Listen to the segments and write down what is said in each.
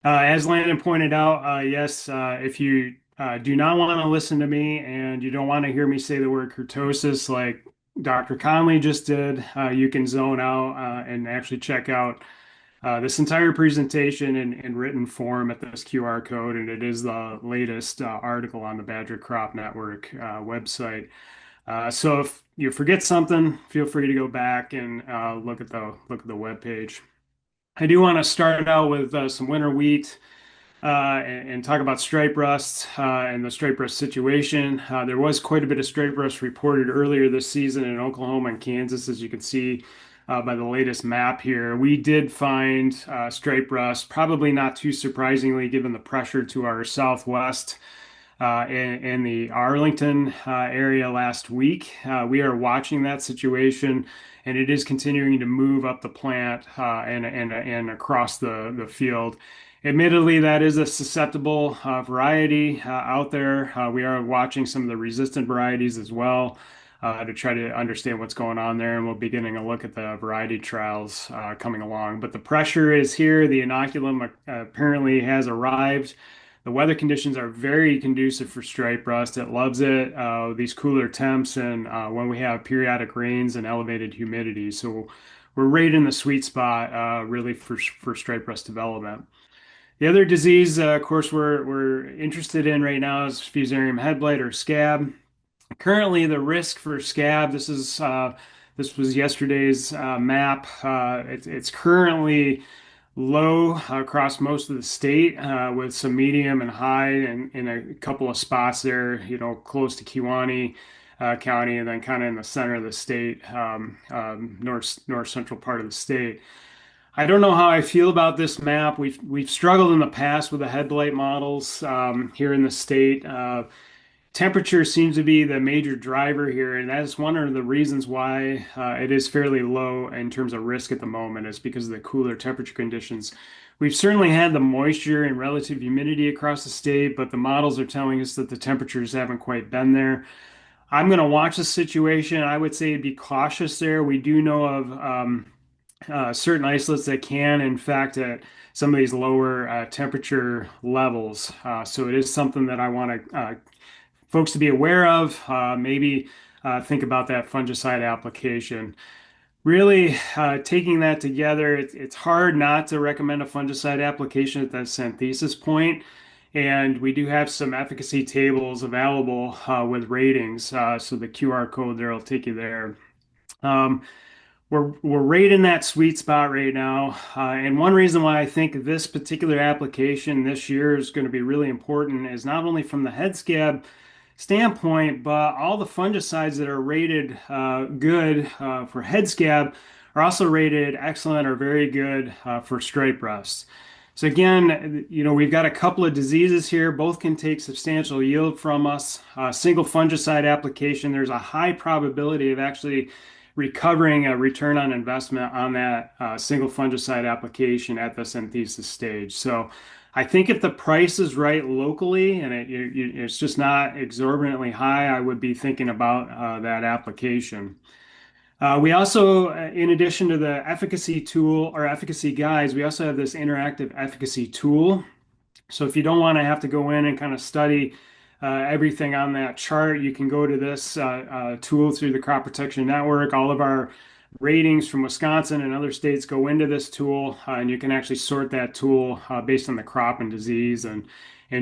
As Landon pointed out, yes, if you do not want to listen to me and you don't want to hear me say the word kurtosis like Dr. Conley just did, you can zone out and actually check out this entire presentation in written form at this QR code, and it is the latest article on the Badger Crop Network website. So if you forget something, feel free to go back and look at the web page. I do want to start out with some winter wheat and talk about stripe rust and the stripe rust situation. There was quite a bit of stripe rust reported earlier this season in Oklahoma and Kansas, as you can see by the latest map here. We did find stripe rust, probably not too surprisingly, given the pressure to our southwest in the Arlington area last week. We are watching that situation, and it is continuing to move up the plant and across the field. Admittedly, that is a susceptible variety out there. We are watching some of the resistant varieties as well to try to understand what's going on there, and we'll be getting a look at the variety trials coming along. But the pressure is here. The inoculum apparently has arrived. The weather conditions are very conducive for stripe rust. It loves it, these cooler temps, and when we have periodic rains and elevated humidity. So we're right in the sweet spot, really, for stripe rust development. The other disease, of course, we're interested in right now is Fusarium head blight or scab. Currently, the risk for scab, this was yesterday's map. It's currently low across most of the state, with some medium and high in a couple of spots there, close to Kewaunee County, and then kind of in the center of the state, north central part of the state. I don't know how I feel about this map. We've struggled in the past with the head blight models here in the state. Temperature seems to be the major driver here, and that's one of the reasons why it is fairly low in terms of risk at the moment, is because of the cooler temperature conditions. We've certainly had the moisture and relative humidity across the state, but the models are telling us that the temperatures haven't quite been there. I'm going to watch the situation. I would say be cautious there. We do know of certain isolates that can, in fact, at some of these lower temperature levels. So it is something that I want to folks to be aware of. Maybe think about that fungicide application. Really, taking that together, it's hard not to recommend a fungicide application at that synthesis point. And we do have some efficacy tables available with ratings. So the QR code there will take you there. Um, we're right in that sweet spot right now. And one reason why I think this particular application this year is going to be really important is not only from the head scab standpoint, but all the fungicides that are rated good for head scab are also rated excellent or very good for stripe rust. So again, we've got a couple of diseases here. Both can take substantial yield from us. Single fungicide application, there's a high probability of actually recovering a return on investment on that single fungicide application at the synthesis stage. So I think if the price is right locally and it's just not exorbitantly high, I would be thinking about that application. We also, in addition to the efficacy tool or efficacy guides, we also have this interactive efficacy tool. So if you don't want to have to go in and kind of study everything on that chart, you can go to this tool through the Crop Protection Network. All of our ratings from Wisconsin and other states go into this tool, and you can actually sort that tool based on the crop and disease and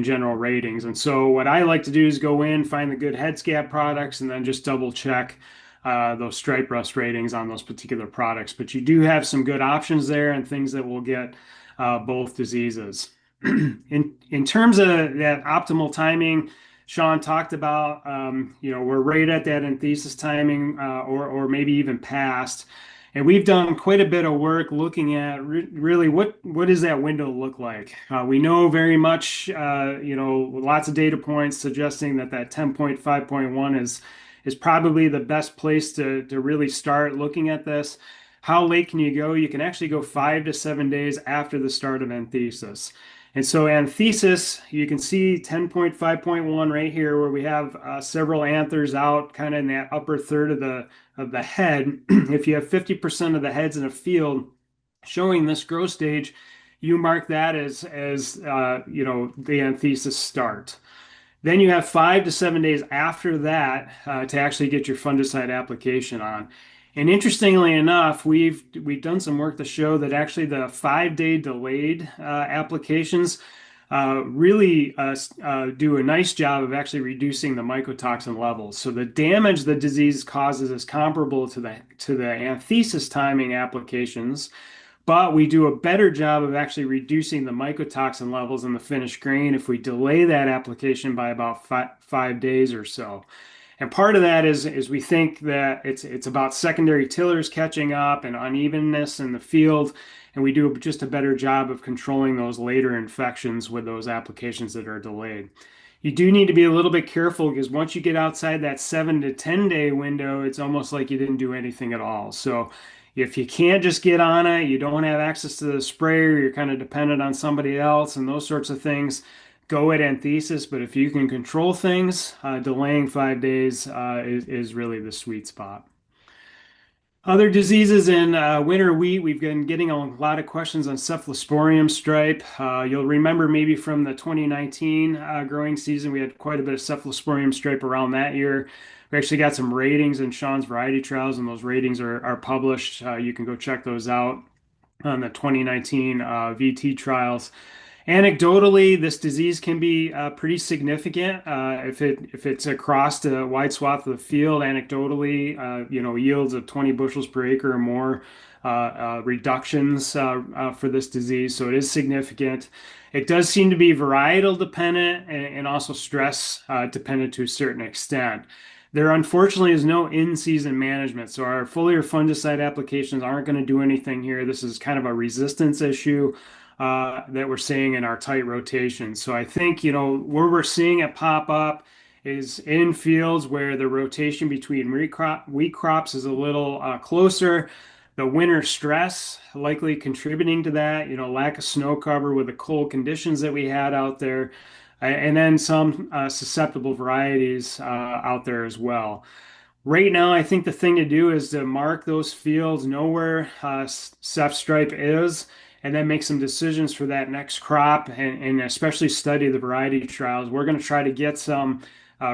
general ratings. And so what I like to do is go in, find the good head scab products, and then just double check those stripe rust ratings on those particular products. But you do have some good options there and things that will get both diseases. In terms of that optimal timing, Sean talked about, we're right at that anthesis timing, or maybe even past. And we've done quite a bit of work looking at really what does that window look like? We know very much, lots of data points suggesting that 10.5.1 is probably the best place to really start looking at this. How late can you go? You can actually go 5 to 7 days after the start of anthesis. And so anthesis, you can see 10.5.1 right here, where we have several anthers out kind of in that upper third of the head. If you have 50% of the heads in a field showing this growth stage, you mark that as the anthesis start. Then you have 5 to 7 days after that to actually get your fungicide application on. And interestingly enough, we've done some work to show that actually the 5 day delayed applications really do a nice job of actually reducing the mycotoxin levels. So the damage the disease causes is comparable to the anthesis timing applications, but we do a better job of actually reducing the mycotoxin levels in the finished grain if we delay that application by about 5 days or so. And part of that is we think that it's about secondary tillers catching up and unevenness in the field, and we do just a better job of controlling those later infections with those applications that are delayed. You do need to be a little bit careful because once you get outside that 7 to 10 day window, it's almost like you didn't do anything at all. So if you can't just get on it, you don't have access to the sprayer, you're kind of dependent on somebody else and those sorts of things, go at anthesis. But if you can control things, delaying 5 days is really the sweet spot. Other diseases in winter wheat, we've been getting a lot of questions on cephalosporium stripe. You'll remember maybe from the 2019 growing season, we had quite a bit of cephalosporium stripe around that year. We actually got some ratings in Sean's variety trials, and those ratings are published. You can go check those out on the 2019 VT trials. Anecdotally, this disease can be pretty significant if it's across a wide swath of the field. Anecdotally, yields of 20 bushels per acre or more reductions for this disease. So it is significant. It does seem to be varietal dependent and also stress dependent to a certain extent. There unfortunately is no in-season management, so our foliar fungicide applications aren't going to do anything here. This is kind of a resistance issue that we're seeing in our tight rotation. So I think, where we're seeing it pop up is in fields where the rotation between wheat crops is a little closer. The winter stress likely contributing to that, lack of snow cover with the cold conditions that we had out there, and then some susceptible varieties out there as well. Right now, I think the thing to do is to mark those fields, know where Ceph stripe is, and then make some decisions for that next crop, and especially study the variety trials. We're going to try to get some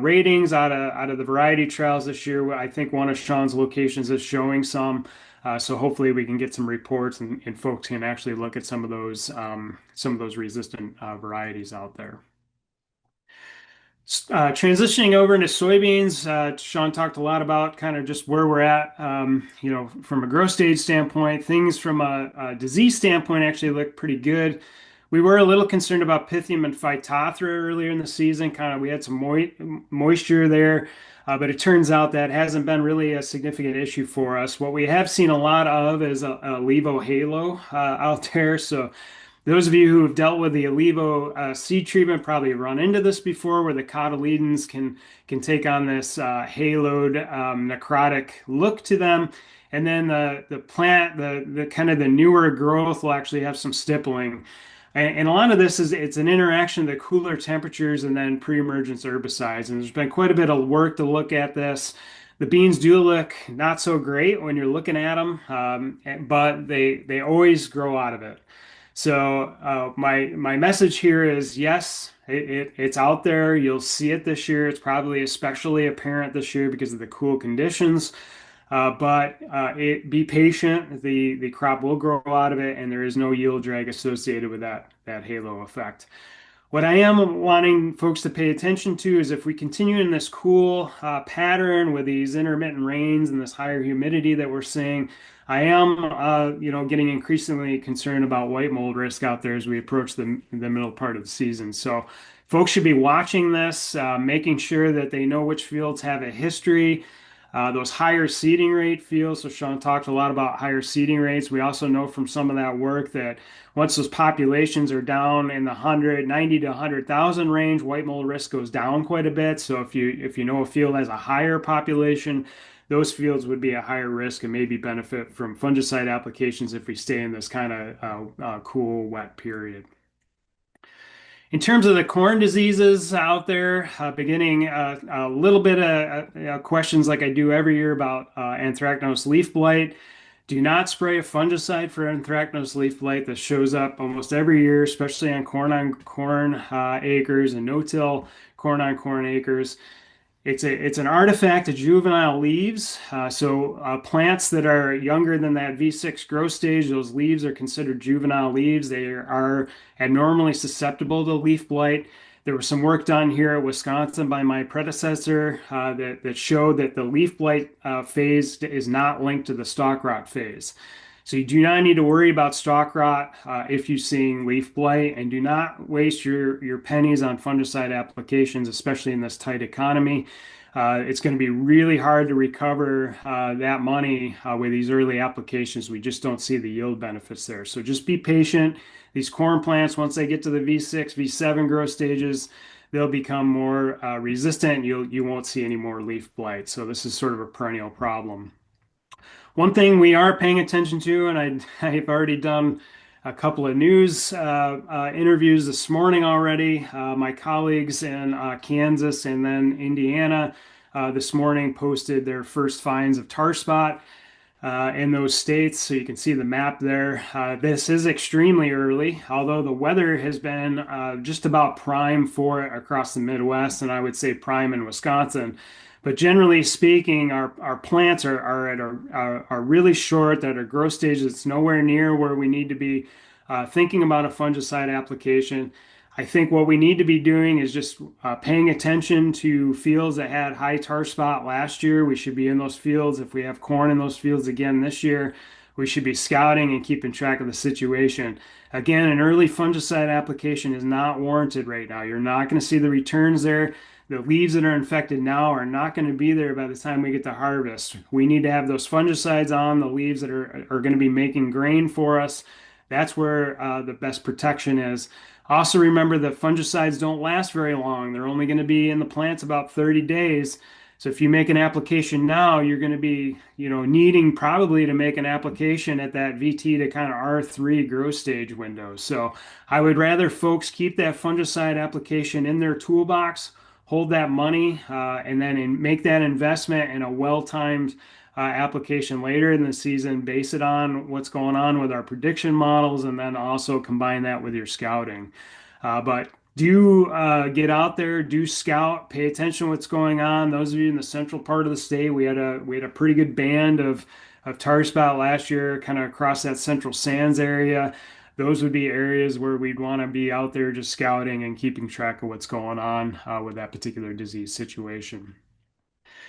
ratings out of the variety trials this year. I think one of Sean's locations is showing some, so hopefully we can get some reports and folks can actually look at some of those resistant varieties out there. Transitioning over into soybeans, Sean talked a lot about kind of just where we're at, from a growth stage standpoint. Things from a disease standpoint actually look pretty good. We were a little concerned about Pythium and Phytophthora earlier in the season. Kind of, we had some moisture there, but it turns out that hasn't been really a significant issue for us. What we have seen a lot of is a ILEVO halo out there. So those of you who have dealt with the ILEVO seed treatment probably run into this before, where the cotyledons can take on this haloed necrotic look to them, and then the plant, the kind of the newer growth will actually have some stippling. And a lot of this is it's an interaction of the cooler temperatures and then pre-emergence herbicides. And there's been quite a bit of work to look at this. The beans do look not so great when you're looking at them, but they always grow out of it. So my message here is yes, it's out there. You'll see it this year. It's probably especially apparent this year because of the cool conditions. But be patient. The crop will grow out of it, and there is no yield drag associated with that halo effect. What I am wanting folks to pay attention to is if we continue in this cool pattern with these intermittent rains and this higher humidity that we're seeing, I am, getting increasingly concerned about white mold risk out there as we approach the middle part of the season. So folks should be watching this, making sure that they know which fields have a history. Those higher seeding rate fields, so Sean talked a lot about higher seeding rates. We also know from some of that work that once those populations are down in the 190 to 100,000 range, white mold risk goes down quite a bit. So if you know a field has a higher population, those fields would be a higher risk and maybe benefit from fungicide applications if we stay in this kind of cool, wet period. In terms of the corn diseases out there, beginning a little bit of questions like I do every year about anthracnose leaf blight. Do not spray a fungicide for anthracnose leaf blight that shows up almost every year, especially on corn acres and no-till corn on corn acres. It's an artifact of juvenile leaves. So plants that are younger than that V6 growth stage, those leaves are considered juvenile leaves. They are abnormally susceptible to leaf blight. There was some work done here at Wisconsin by my predecessor that showed that the leaf blight phase is not linked to the stalk rot phase. So you do not need to worry about stalk rot if you're seeing leaf blight, and do not waste your pennies on fungicide applications, especially in this tight economy. It's going to be really hard to recover that money with these early applications. We just don't see the yield benefits there. So just be patient. These corn plants, once they get to the V6, V7 growth stages, they'll become more resistant. You won't see any more leaf blight. So this is sort of a perennial problem. One thing we are paying attention to, and I've already done a couple of news interviews this morning already. My colleagues in Kansas and then Indiana this morning posted their first finds of tar spot in those states. So you can see the map there. This is extremely early, although the weather has been just about prime for it across the Midwest, and I would say prime in Wisconsin. But generally speaking, our plants are really short. That are growth stage. It's nowhere near where we need to be thinking about a fungicide application. I think what we need to be doing is just paying attention to fields that had high tar spot last year. We should be in those fields. If we have corn in those fields again this year, we should be scouting and keeping track of the situation. Again, an early fungicide application is not warranted right now. You're not going to see the returns there. The leaves that are infected now are not going to be there by the time we get to harvest. We need to have those fungicides on the leaves that are going to be making grain for us. That's where the best protection is. Also, remember that fungicides don't last very long. They're only going to be in the plants about 30 days. So if you make an application now, you're going to be, needing probably to make an application at that VT to kind of R3 growth stage window. So I would rather folks keep that fungicide application in their toolbox, hold that money, and then make that investment in a well-timed application later in the season, base it on what's going on with our prediction models, and then also combine that with your scouting. But do get out there, do scout, pay attention to what's going on. Those of you in the central part of the state, we had a pretty good band of tar spot last year, kind of across that central sands area. Those would be areas where we'd want to be out there just scouting and keeping track of what's going on with that particular disease situation.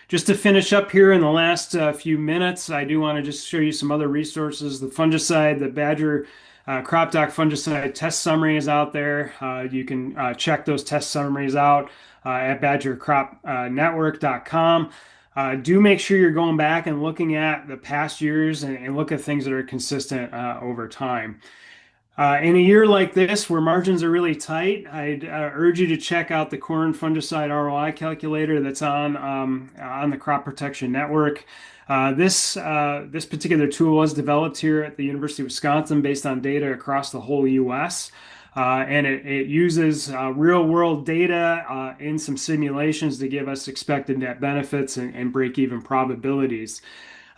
Just to finish up here in the last few minutes, I do want to just show you some other resources. The fungicide, the Badger Crop Doc fungicide test summary is out there. You can check those test summaries out at badgercropnetwork.com. Do make sure you're going back and looking at the past years and look at things that are consistent over time. In a year like this, where margins are really tight, I'd urge you to check out the corn fungicide ROI calculator that's on the Crop Protection Network. This particular tool was developed here at the University of Wisconsin based on data across the whole U.S. And it uses real-world data in some simulations to give us expected net benefits and break-even probabilities.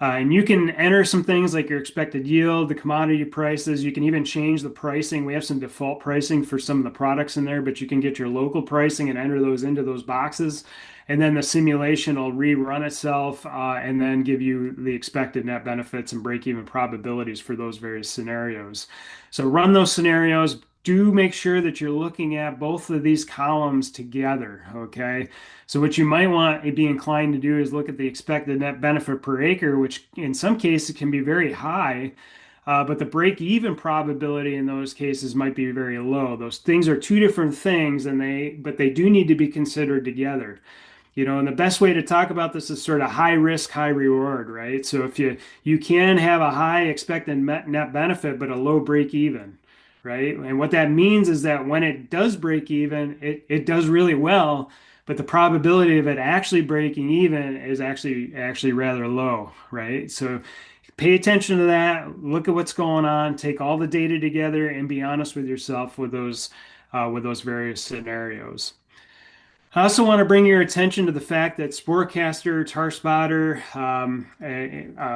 And you can enter some things like your expected yield, the commodity prices. You can even change the pricing. We have some default pricing for some of the products in there, but you can get your local pricing and enter those into those boxes. And then the simulation will rerun itself and then give you the expected net benefits and break-even probabilities for those various scenarios. So run those scenarios. Do make sure that you're looking at both of these columns together, okay? So what you might want to be inclined to do is look at the expected net benefit per acre, which in some cases can be very high, but the break-even probability in those cases might be very low. Those things are two different things, but they do need to be considered together. And the best way to talk about this is sort of high risk, high reward, right? So if you can have a high expected net benefit, but a low break even, right? And what that means is that when it does break even, it does really well, but the probability of it actually breaking even is actually rather low, right? So pay attention to that, look at what's going on, take all the data together, and be honest with yourself with those various scenarios. I also want to bring your attention to the fact that Sporecaster, Tar Spotter,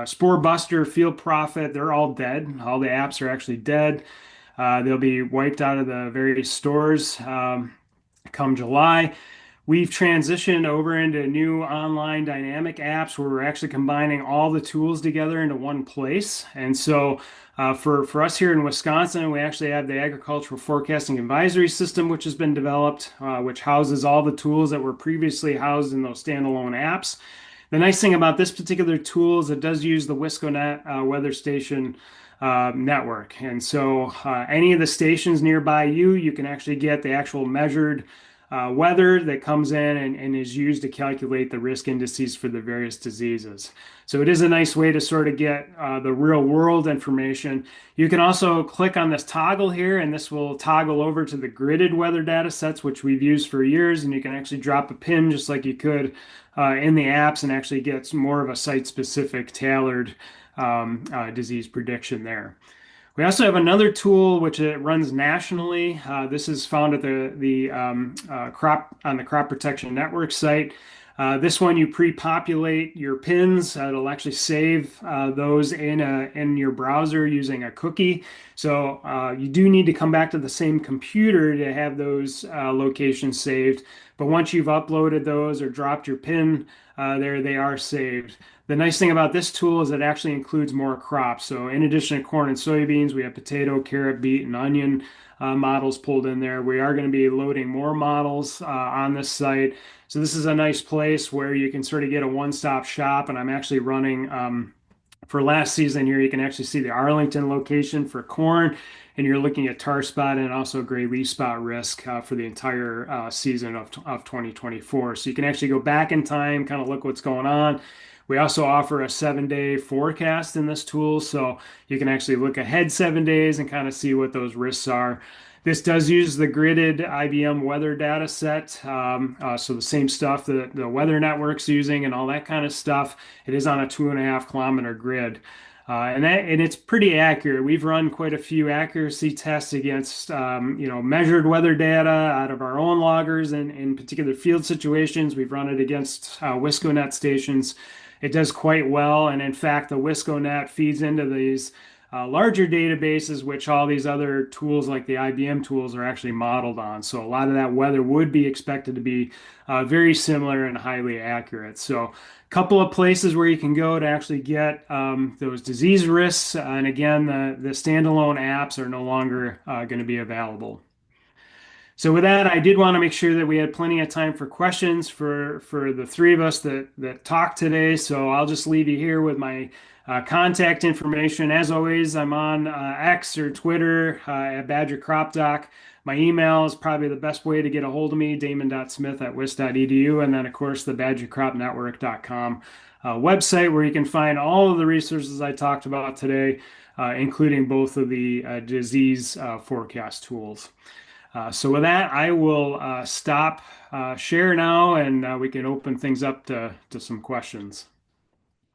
Spore Buster, Field Prophet, they're all dead. All the apps are actually dead. They'll be wiped out of the various stores come July. We've transitioned over into new online dynamic apps where we're actually combining all the tools together into one place. And so, for us here in Wisconsin, we actually have the Agricultural Forecasting Advisory System, which has been developed, which houses all the tools that were previously housed in those standalone apps. The nice thing about this particular tool is it does use the Wisconet weather station network. And so any of the stations nearby you can actually get the actual measured weather that comes in and is used to calculate the risk indices for the various diseases. So it is a nice way to sort of get the real world information. You can also click on this toggle here, and this will toggle over to the gridded weather data sets, which we've used for years. And you can actually drop a pin just like you could in the apps and actually get more of a site-specific tailored disease prediction there. We also have another tool which it runs nationally. This is found at the crop on the Crop Protection Network site. This one you pre-populate your pins. It'll actually save those in your browser using a cookie. So you do need to come back to the same computer to have those locations saved. But once you've uploaded those or dropped your pin there, they are saved. The nice thing about this tool is it actually includes more crops. So in addition to corn and soybeans, we have potato, carrot, beet, and onion models pulled in there. We are going to be loading more models on this site. So this is a nice place where you can sort of get a one-stop shop. And I'm actually running for last season here, you can actually see the Arlington location for corn, and you're looking at tar spot and also gray leaf spot risk for the entire season of 2024. So you can actually go back in time, kind of look what's going on. We also offer a 7-day forecast in this tool, so you can actually look ahead 7 days and kind of see what those risks are. This does use the gridded IBM weather data set, so the same stuff that the weather network's using and all that kind of stuff. It is on a 2.5 kilometer grid. And it's pretty accurate. We've run quite a few accuracy tests against measured weather data out of our own loggers and in particular field situations. We've run it against Wisconet stations. It does quite well, and in fact, the Wisconet feeds into these larger databases, which all these other tools like the IBM tools are actually modeled on. So a lot of that weather would be expected to be very similar and highly accurate. So a couple of places where you can go to actually get those disease risks. And again, the standalone apps are no longer going to be available. So with that, I did want to make sure that we had plenty of time for questions for the three of us that talked today. So I'll just leave you here with my contact information. As always, I'm on X or Twitter at Badger Crop Doc. My email is probably the best way to get a hold of me, damon.smith@wis.edu, and then of course the badgercropnetwork.com website where you can find all of the resources I talked about today, including both of the disease forecast tools. So with that, I will stop share now, and we can open things up to some questions.